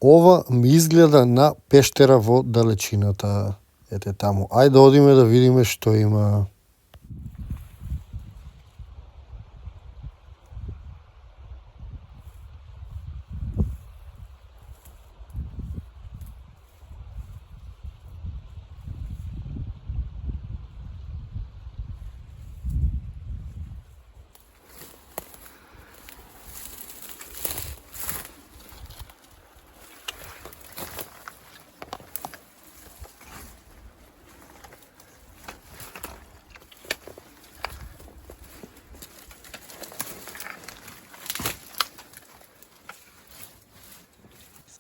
Ова ми изгледа на пештера во далечината. Ете таму. Ајде да одиме да видиме што има.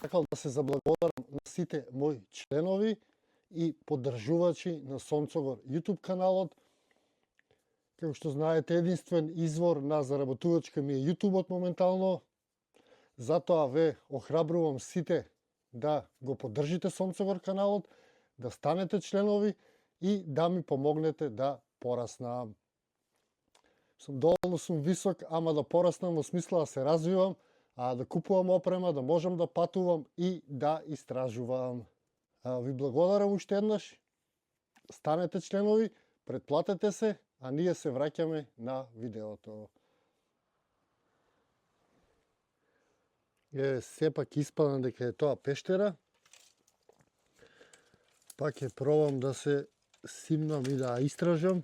Сакал да се заблагодарам на сите мои членови и поддржувачи на Сонцогор YouTube каналот. Како што знаете, единствен извор на заработувачка ми е YouTube-от моментално. Затоа ве охрабрувам сите да го поддржите Сонцогор каналот, да станете членови и да ми помогнете да пораснам. Доволно сум висок, ама да пораснам во смисла да се развивам, да купувам опрема, да можам да патувам и да истражувам. Ви благодарам уште еднаш. Станете членови, претплатете се, а ние се враќаме на видеото. Сепак испадна дека е тоа пештера. Пак ќе пробам да се симнам и да истражам.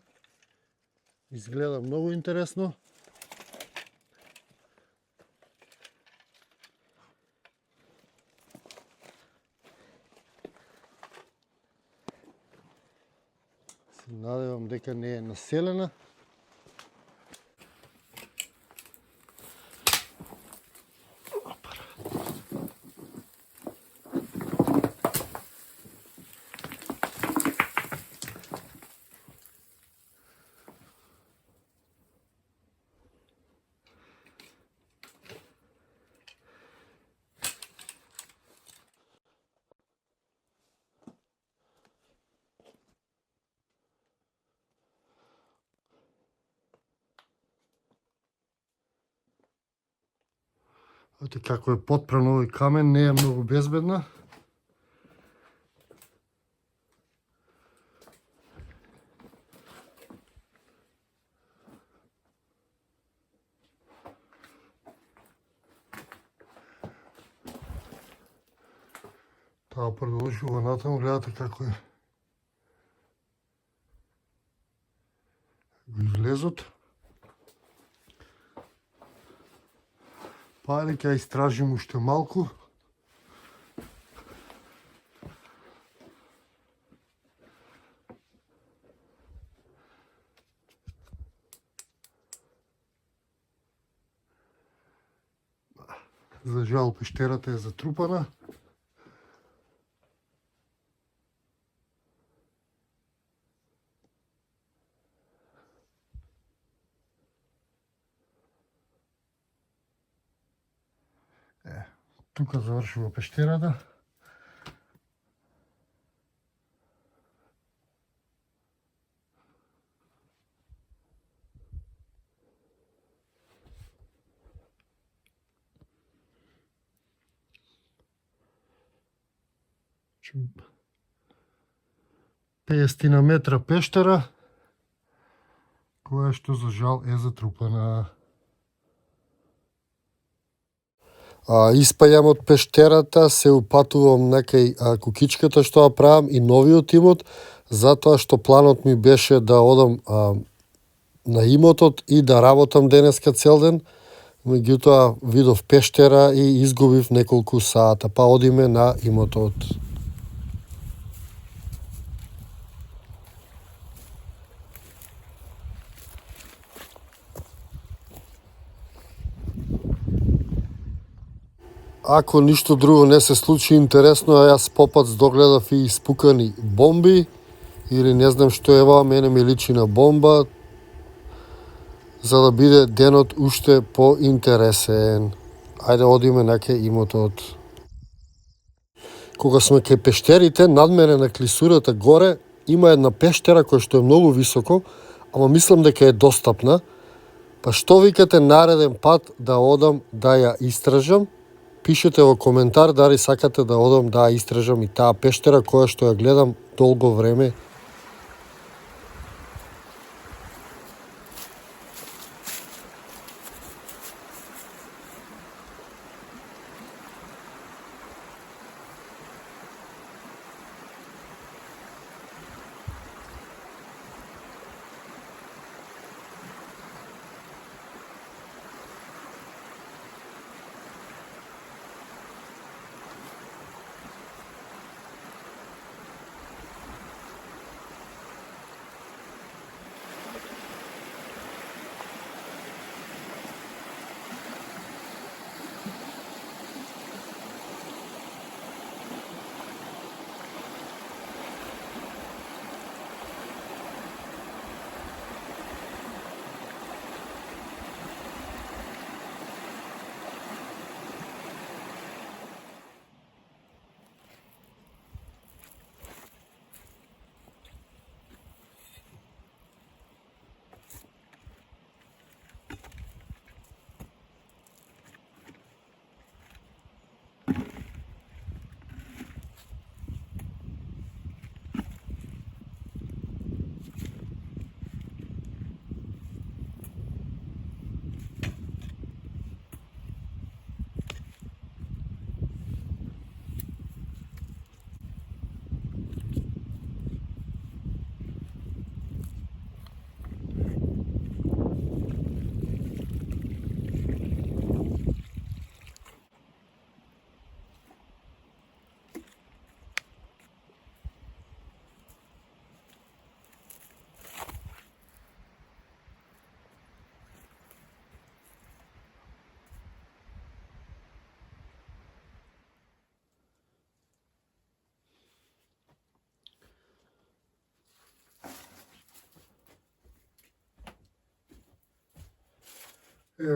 Изгледа многу интересно. Се надевам дека не е населена. Ете како е потпран овој камен, не е многу безбедна. Таа продолжува натаму, гледате како е излезот. Па ќе истражим уште малку. За жал пештерата е затрупана. Тука завршува пештерата. Петстина метра пештера, која што за жал е затрупана. Испаѓам од пештерата, се упатувам некај кукичката што ја правам и новиот имот, затоа што планот ми беше да одам на имотот и да работам денеска цел ден. Меѓутоа видов пештера и изгубив неколку сата, па одиме на имотот. Ако ништо друго не се случи интересно, јас попац догледав и испукани бомби, или не знам што е ова, мене ми личи на бомба, за да биде денот уште поинтересен. Ајде одиме на ке имотот. Кога сме ке пештерите, над мене на клисурата горе има една пештера која што е многу високо, ама мислам дека е достапна. Па што викате нареден пат да одам да ја истражам Пишете во коментар дали сакате да одам да истражам и таа пештера која што ја гледам долго време.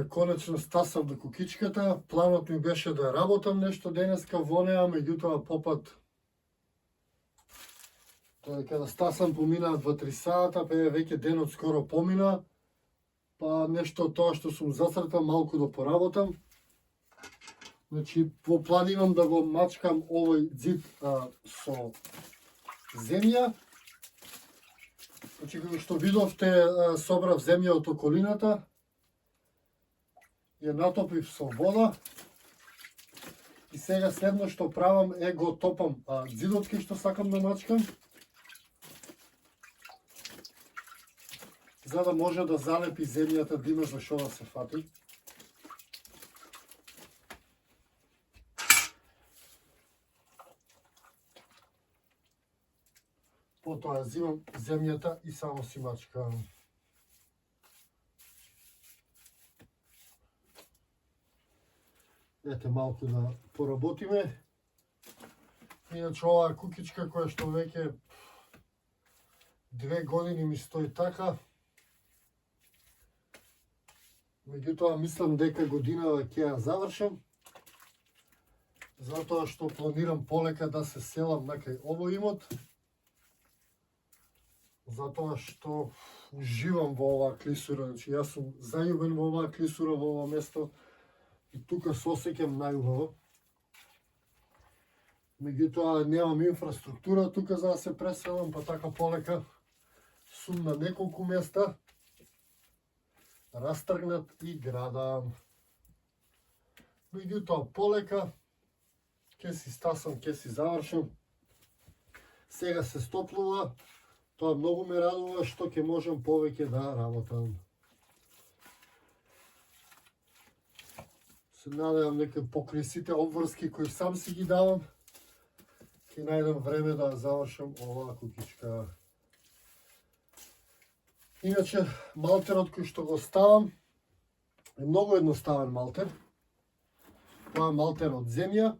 Конечно стасав до кукичката, планот ми беше да работам нешто денеска во неа, меѓутоа попат тоа када стасам поминаа 2-3 сата, па веќе денот скоро помина, па нешто тоа што сум зацртал малку да поработам. Значи, во план имам да го мачкам овој ѕид со земја. Значи, како што видовте, собрав земја од околината, ја натопив со вода и сега следно што правам е го топам ѕидот кај што сакам да мачкам, за да може да залепи земјата да има за шо да се фати. Потоа зимам земјата и само си мачкам. Ете малку да поработиме. Иначе оваа кукичка која што веќе 2 години ми стои така. Меѓутоа мислам дека годинава ќе ја завршам. Затоа што планирам полека да се селам на кај овој имот. Затоа што уживам во оваа клисура, значи јас сум заљубен во оваа клисура, во ова место и тука се осеќам најубаво. Меѓутоа немам инфраструктура тука за да се преселам, па така полека сум на неколку места растргнат и градам. Меѓутоа полека ќе си стасам, ќе си завршам. Сега се стоплува. Тоа многу ме радува што ќе можам повеќе да работам. Се надевам дека покрај сите обврски кои сам си ги давам, ќе најдам време да завршам оваа кукичка. Иначе, малтерот кој што го ставам е многу едноставен малтер. Тоа е малтер од земја.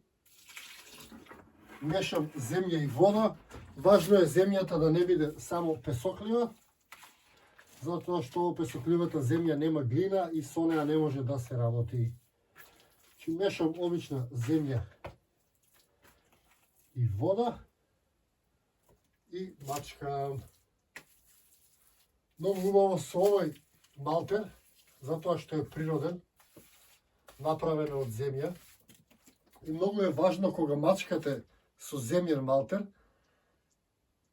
Мешам земја и вода. Важно е земјата да не биде само песоклива, затоа што во песокливата земја нема глина и со неа не може да се работи. Чи мешам обична земја и вода и мачкам. Многу убаво со овој малтер, затоа што е природен, направен од земја. и многу е важно кога мачкате со земјен малтер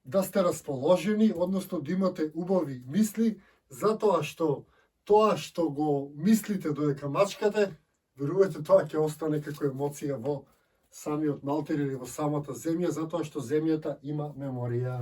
да сте расположени, односно да имате убави мисли, затоа што тоа што го мислите додека мачкате, верувајте, тоа ќе остане како емоција во самиот малтер или во самата земја, затоа што земјата има меморија.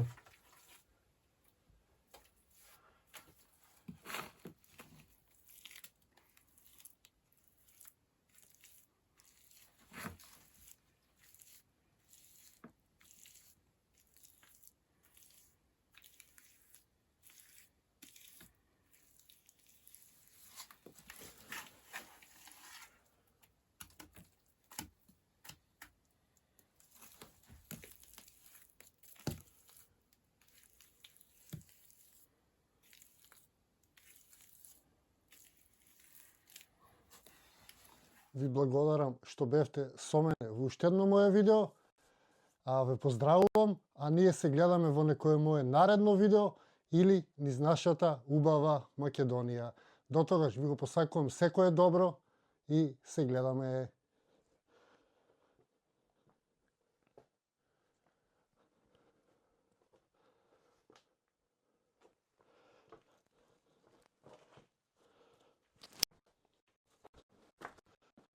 Ви благодарам што бевте со мене во уште едно моје видео. Ве поздравувам, а ние се гледаме во некое мое наредно видео или низ нашата убава Македонија. До тогаш ви го посакувам секое добро и се гледаме.